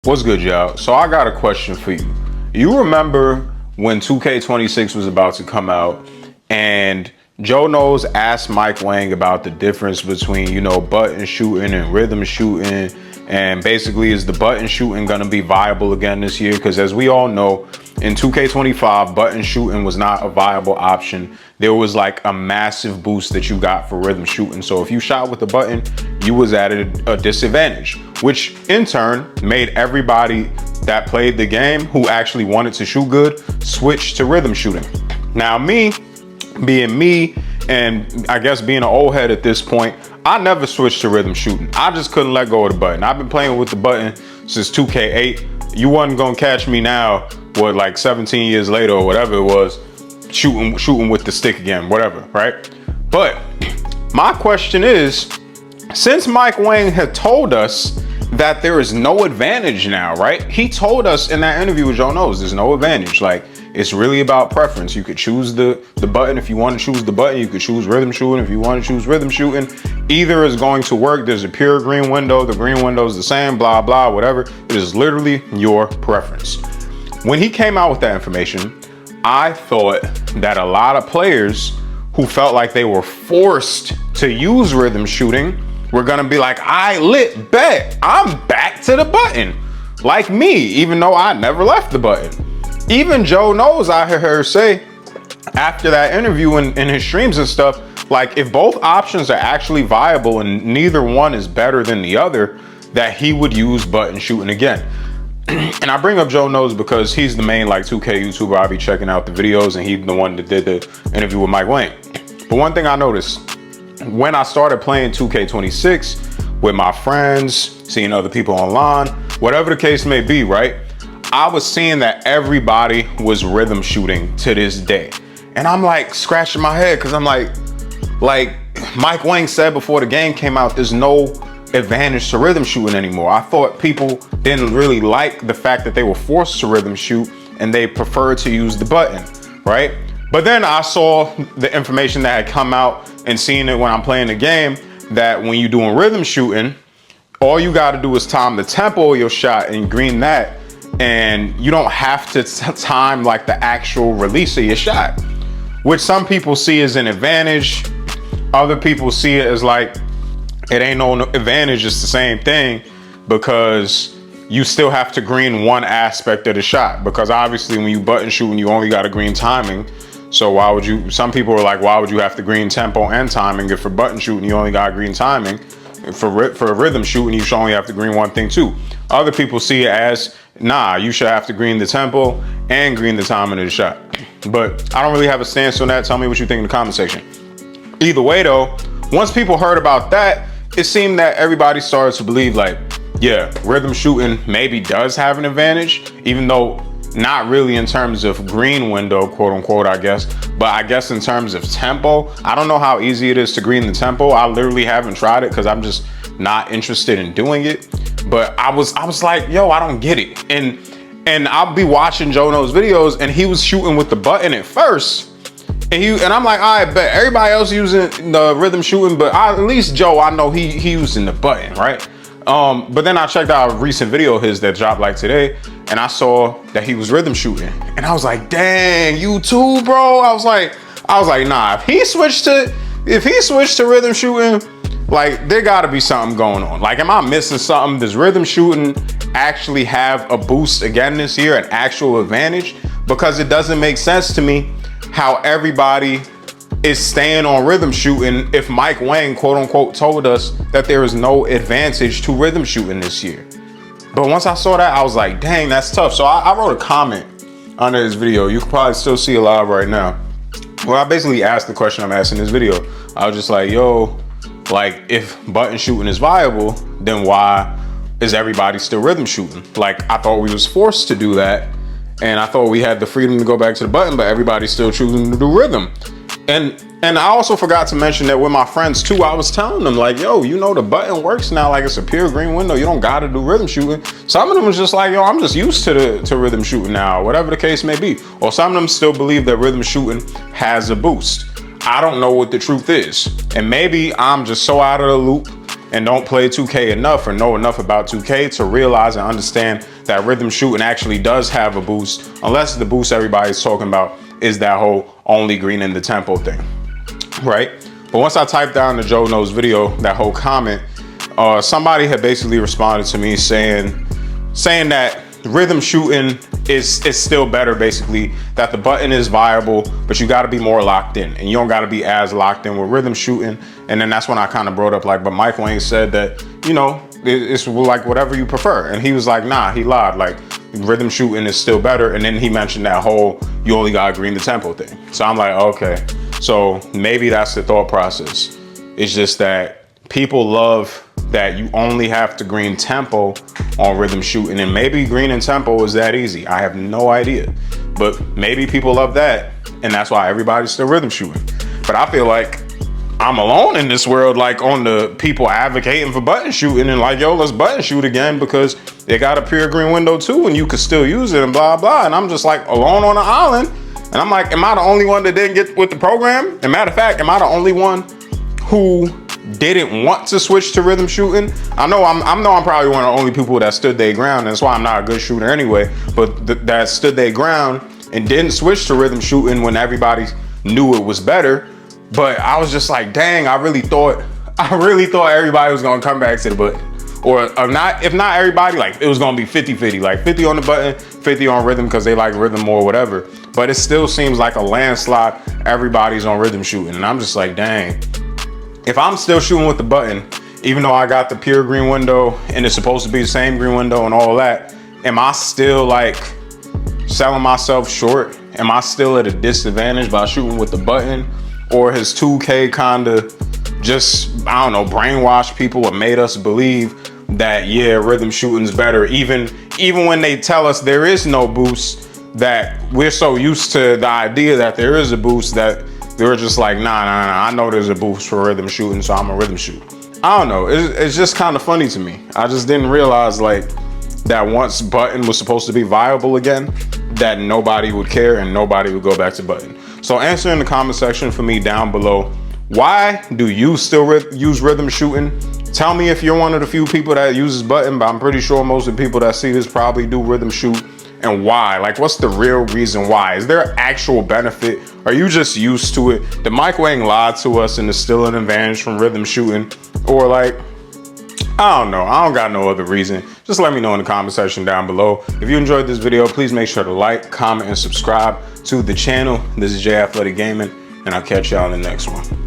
What's good, y'all? So I got a question for you. You remember when 2K26 was about to come out and Joe Knows asked Mike Wang about the difference between, button shooting and rhythm shooting, and basically is the button shooting gonna be viable again this year? Because as we all know, in 2K25, button shooting was not a viable option. There was like a massive boost that you got for rhythm shooting. So if you shot with a button, you was at a disadvantage, which in turn made everybody that played the game who actually wanted to shoot good switch to rhythm shooting. Now me, being me, and I guess being an old head at this point, I never switched to rhythm shooting. I just couldn't let go of the button. I've been playing with the button since 2K8. You wasn't gonna catch me now, like 17 years later or whatever it was, shooting with the stick again, whatever, right? But my question is, since Mike Wang had told us that there is no advantage now, right? He told us in that interview with Joe Knows, there's no advantage. Like, it's really about preference. You could choose the button if you want to choose the button. You could choose rhythm shooting if you want to choose rhythm shooting. Either is going to work. There's a pure green window. The green window is the same, blah, blah, whatever. It is literally your preference. When he came out with that information, I thought that a lot of players who felt like they were forced to use rhythm shooting were gonna be like, I lit, bet, I'm back to the button. Like me, even though I never left the button. Even Joe Knows, I heard her say after that interview in his streams and stuff, like if both options are actually viable and neither one is better than the other, that he would use button shooting again. And I bring up Joe Knows because he's the main like 2K YouTuber I be checking out the videos, and he's the one that did the interview with Mike Wang. But one thing I noticed, when I started playing 2K26 with my friends, seeing other people online, whatever the case may be, right? I was seeing that everybody was rhythm shooting to this day. And I'm like scratching my head because I'm like Mike Wang said before the game came out, there's no advantage to rhythm shooting anymore. I thought people didn't really like the fact that they were forced to rhythm shoot and they preferred to use the button, right? But then I saw the information that had come out and seeing it when I'm playing the game, that when you're doing rhythm shooting, all you got to do is time the tempo of your shot and green that, and you don't have to time like the actual release of your shot, which some people see as an advantage. Other people see it as like, it ain't no advantage, it's the same thing, because you still have to green one aspect of the shot, because obviously when you button shooting, you only got to green timing. So why would you, some people are like, why would you have to green tempo and timing if for button shooting, you only got green timing? For rhythm shooting, you should only have to green one thing too. Other people see it as, nah, you should have to green the tempo and green the timing of the shot. But I don't really have a stance on that. Tell me what you think in the comment section. Either way though, once people heard about that, it seemed that everybody started to believe like, yeah, rhythm shooting maybe does have an advantage, even though not really in terms of green window, quote unquote, I guess, but I guess in terms of tempo, I don't know how easy it is to green the tempo. I literally haven't tried it because I'm just not interested in doing it. But I was like, yo, I don't get it. And I'll be watching Joe Knows videos and he was shooting with the button at first. And I'm like, all right, bet everybody else using the rhythm shooting, but at least Joe, I know he using the button, right? But then I checked out a recent video of his that dropped like today, and I saw that he was rhythm shooting, and I was like, dang, you too, bro. I was like, nah, if he switched to rhythm shooting, like there gotta be something going on. Like, am I missing something? Does rhythm shooting actually have a boost again this year, an actual advantage? Because it doesn't make sense to me how everybody is staying on rhythm shooting if Mike Wang, quote unquote, told us that there is no advantage to rhythm shooting this year. But once I saw that, I was like, dang, that's tough. So I wrote a comment under this video. You can probably still see it live right now, where I basically asked the question I'm asking in this video. I was just like, yo, like if button shooting is viable, then why is everybody still rhythm shooting? Like, I thought we was forced to do that, and I thought we had the freedom to go back to the button, but everybody's still choosing to do rhythm. And I also forgot to mention that with my friends too, I was telling them like, yo, the button works now, like it's a pure green window. You don't gotta do rhythm shooting. Some of them was just like, yo, I'm just used to rhythm shooting now, whatever the case may be. Or some of them still believe that rhythm shooting has a boost. I don't know what the truth is. And maybe I'm just so out of the loop and don't play 2K enough or know enough about 2K to realize and understand that rhythm shooting actually does have a boost, unless the boost everybody's talking about is that whole only green in the tempo thing, right? But once I typed down the Joe Knows video, that whole comment, somebody had basically responded to me saying that rhythm shooting is still better, basically, that the button is viable, but you got to be more locked in, and you don't got to be as locked in with rhythm shooting. And then that's when I kind of brought up, like, but Mike Wang said that, you know, it's like whatever you prefer. And he was like, nah, he lied, like rhythm shooting is still better. And then he mentioned that whole you only got to green the tempo thing. So I'm like, okay, so maybe that's the thought process. It's just that people love that you only have to green tempo on rhythm shooting, and maybe green and tempo is that easy. I have no idea, but maybe people love that, and that's why everybody's still rhythm shooting. But I feel like I'm alone in this world, like on the people advocating for button shooting and like, yo, let's button shoot again because they got a pure green window too and you could still use it and blah, blah. And I'm just like alone on an island. And I'm like, am I the only one that didn't get with the program? And matter of fact, am I the only one who didn't want to switch to rhythm shooting? I know I'm probably one of the only people that stood their ground. And that's why I'm not a good shooter anyway, but that stood their ground and didn't switch to rhythm shooting when everybody knew it was better. But I was just like, dang, I really thought everybody was gonna come back to the button. Or if not everybody, like it was gonna be 50-50, like 50 on the button, 50 on rhythm because they like rhythm or whatever. But it still seems like a landslide, everybody's on rhythm shooting. And I'm just like, dang, if I'm still shooting with the button, even though I got the pure green window and it's supposed to be the same green window and all that, am I still like selling myself short? Am I still at a disadvantage by shooting with the button? Or has 2K kind of just, I don't know, brainwashed people or made us believe that, yeah, rhythm shooting's better, even when they tell us there is no boost, that we're so used to the idea that there is a boost that they're just like, nah, I know there's a boost for rhythm shooting, so I'm a rhythm shoot. I don't know, it's just kind of funny to me. I just didn't realize like that once button was supposed to be viable again, that nobody would care and nobody would go back to button. So answer in the comment section for me down below, why do you still use rhythm shooting? Tell me if you're one of the few people that uses button, but I'm pretty sure most of the people that see this probably do rhythm shoot. And why? Like, what's the real reason why? Is there actual benefit? Are you just used to it? Did Mike Wang lie to us and is still an advantage from rhythm shooting? Or like, I don't know. I don't got no other reason. Just let me know in the comment section down below. If you enjoyed this video, please make sure to like, comment, and subscribe to the channel. This is J Athletic Gaming, and I'll catch y'all in the next one.